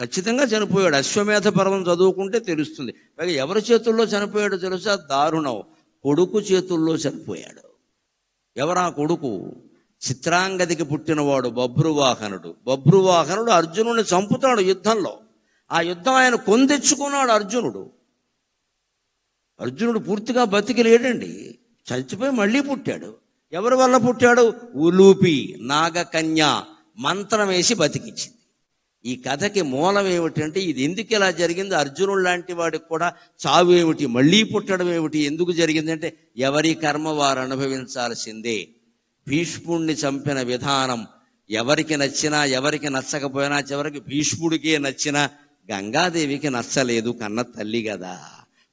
ఖచ్చితంగా చనిపోయాడు. అశ్వమేధ పర్వం చదువుకుంటే తెలుస్తుంది. పైగా ఎవరి చేతుల్లో చనిపోయాడో తెలుసా? దారుణం, కొడుకు చేతుల్లో చనిపోయాడు. ఎవరా కొడుకు? చిత్రాంగదికి పుట్టినవాడు బభ్రువాహనుడు. బభ్రువాహనుడు అర్జునుడిని చంపుతాడు యుద్ధంలో. ఆ యుద్ధం ఆయన కొందెచ్చుకున్నాడు అర్జునుడు. అర్జునుడు పూర్తిగా బతికి లేడండి, చచ్చిపోయి మళ్ళీ పుట్టాడు. ఎవరి వల్ల పుట్టాడు? ఉలూపి నాగకన్య మంత్రం వేసి బతికించింది. ఈ కథకి మూలం ఏమిటంటే, ఇది ఎందుకు ఇలా జరిగింది, అర్జునుడు లాంటి వాడికి కూడా చావు ఏమిటి, మళ్ళీ పుట్టడం ఏమిటి, ఎందుకు జరిగిందంటే ఎవరి కర్మ వారు అనుభవించాల్సిందే. భీష్ముడిని చంపిన విధానం ఎవరికి నచ్చినా ఎవరికి నచ్చకపోయినా, చివరికి భీష్ముడికే నచ్చినా గంగాదేవికి నచ్చలేదు. కన్న తల్లి కదా.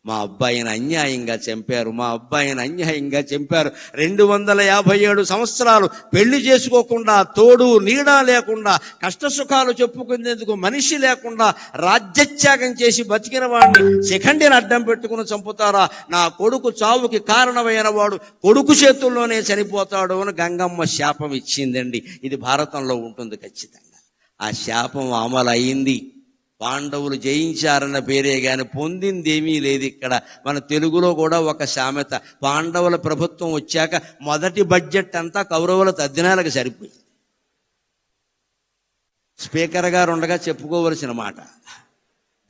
మా అబ్బాయిని అన్యాయంగా చంపారు, మా అబ్బాయిని అన్యాయంగా చంపారు. 257 సంవత్సరాలు పెళ్లి చేసుకోకుండా, తోడు నీడ లేకుండా, కష్టసుఖాలు చెప్పుకునేందుకు మనిషి లేకుండా రాజ్యత్యాగం చేసి బతికిన వాడిని శిఖండిని అడ్డం పెట్టుకుని చంపుతారా? నా కొడుకు చావుకి కారణమైన వాడు కొడుకు చేతుల్లోనే చనిపోతాడు అని గంగమ్మ శాపం ఇచ్చిందండి. ఇది భారతంలో ఉంటుంది ఖచ్చితంగా. ఆ శాపం అమలు అయింది. పాండవులు జయించారన్న పేరే గాని పొందిందేమీ లేదు. ఇక్కడ మన తెలుగులో కూడా ఒక సామెత, పాండవుల ప్రభుత్వం వచ్చాక మొదటి బడ్జెట్ అంతా కౌరవుల తద్దినాలకు సరిపోయింది. స్పీకర్ గారు ఉండగా చెప్పుకోవలసిన మాట.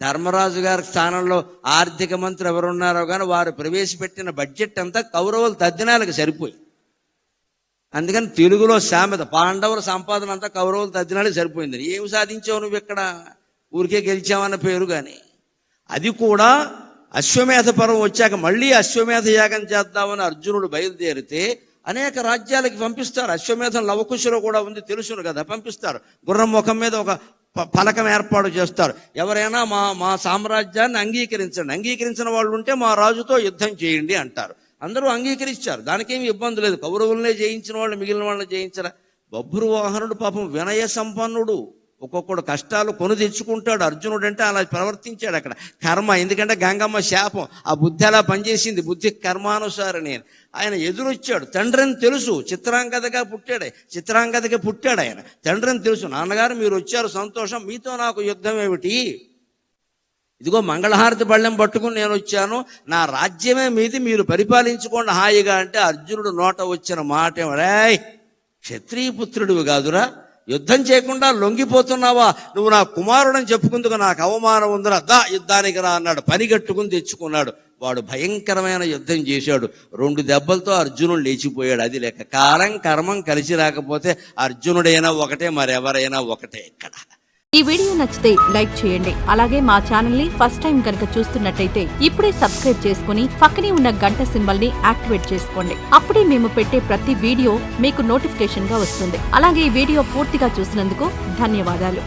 ధర్మరాజు గారి స్థానంలో ఆర్థిక మంత్రి ఎవరున్నారో కానీ వారు ప్రవేశపెట్టిన బడ్జెట్ అంతా కౌరవుల తద్దినాలకు సరిపోయింది. అందుకని తెలుగులో సామెత, పాండవుల సంపాదన అంతా కౌరవుల తద్దినాలకు సరిపోయింది. ఏమి సాధించావు నువ్వు ఇక్కడ? ఊరికే గెలిచామన్న పేరు. కానీ అది కూడా అశ్వమేధ పర్వం వచ్చాక మళ్ళీ అశ్వమేధ యాగం చేద్దామని అర్జునుడు బయలుదేరితే అనేక రాజ్యాలకి పంపిస్తారు. అశ్వమేధం లవకుశలో కూడా ఉంది, తెలుసును కదా, పంపిస్తారు. గుర్రం ముఖం మీద ఒక పలకం ఏర్పాటు చేస్తారు. ఎవరైనా మా సామ్రాజ్యాన్ని అంగీకరించిన వాళ్ళు ఉంటే మా రాజుతో యుద్ధం చేయండి అంటారు. అందరూ అంగీకరించారు, దానికేమి ఇబ్బంది లేదు. కౌరవులనే జయించిన వాళ్ళు మిగిలిన వాళ్ళని జయించరా? బభ్రువాహనుడు పాపం వినయ సంపన్నుడు, ఒక్కొక్కడు కష్టాలు కొని తెచ్చుకుంటాడు. అర్జునుడు అంటే అలా ప్రవర్తించాడు. అక్కడ కర్మ, ఎందుకంటే గంగమ్మ శాపం ఆ బుద్ధి అలా పనిచేసింది. బుద్ధి కర్మానుసారని ఆయన ఎదురొచ్చాడు. తండ్రిని తెలుసు, చిత్రాంగదగా పుట్టాడు ఆయన. తండ్రిని తెలుసు, నాన్నగారు మీరు వచ్చారు సంతోషం, మీతో నాకు యుద్ధం ఏమిటి, ఇదిగో మంగళహారతి బళ్ళెం పట్టుకుని నేను వచ్చాను, నా రాజ్యమే మీది, మీరు పరిపాలించుకోండి హాయిగా అంటే అర్జునుడు నోట వచ్చిన మాట ఏమరాయ్, క్షత్రియపుత్రుడివి కాదురా, యుద్ధం చేయకుండా లొంగిపోతున్నావా, నువ్వు నా కుమారుడని చెప్పుకుందుకు నాకు అవమానం ఉందిరా, దా యుద్ధానికి రా అన్నాడు. పని కట్టుకుని తెచ్చుకున్నాడు. వాడు భయంకరమైన యుద్ధం చేశాడు. 2 దెబ్బలతో అర్జునుడు లేచిపోయాడు. అది లెక్క. కాలం కర్మం కలిసి రాకపోతే అర్జునుడైనా ఒకటే, మరెవరైనా ఒకటే. ఇక్కడ ఈ వీడియో నచ్చితే లైక్ చేయండి. అలాగే మా ఛానల్ ని ఫస్ట్ టైం కనుక చూస్తున్నట్టయితే ఇప్పుడే సబ్స్క్రైబ్ చేసుకుని పక్కనే ఉన్న గంట సింబల్ ని యాక్టివేట్ చేసుకోండి. అప్పుడే మేము పెట్టే ప్రతి వీడియో మీకు నోటిఫికేషన్ గా వస్తుంది. అలాగే ఈ వీడియో పూర్తిగా చూసినందుకు ధన్యవాదాలు.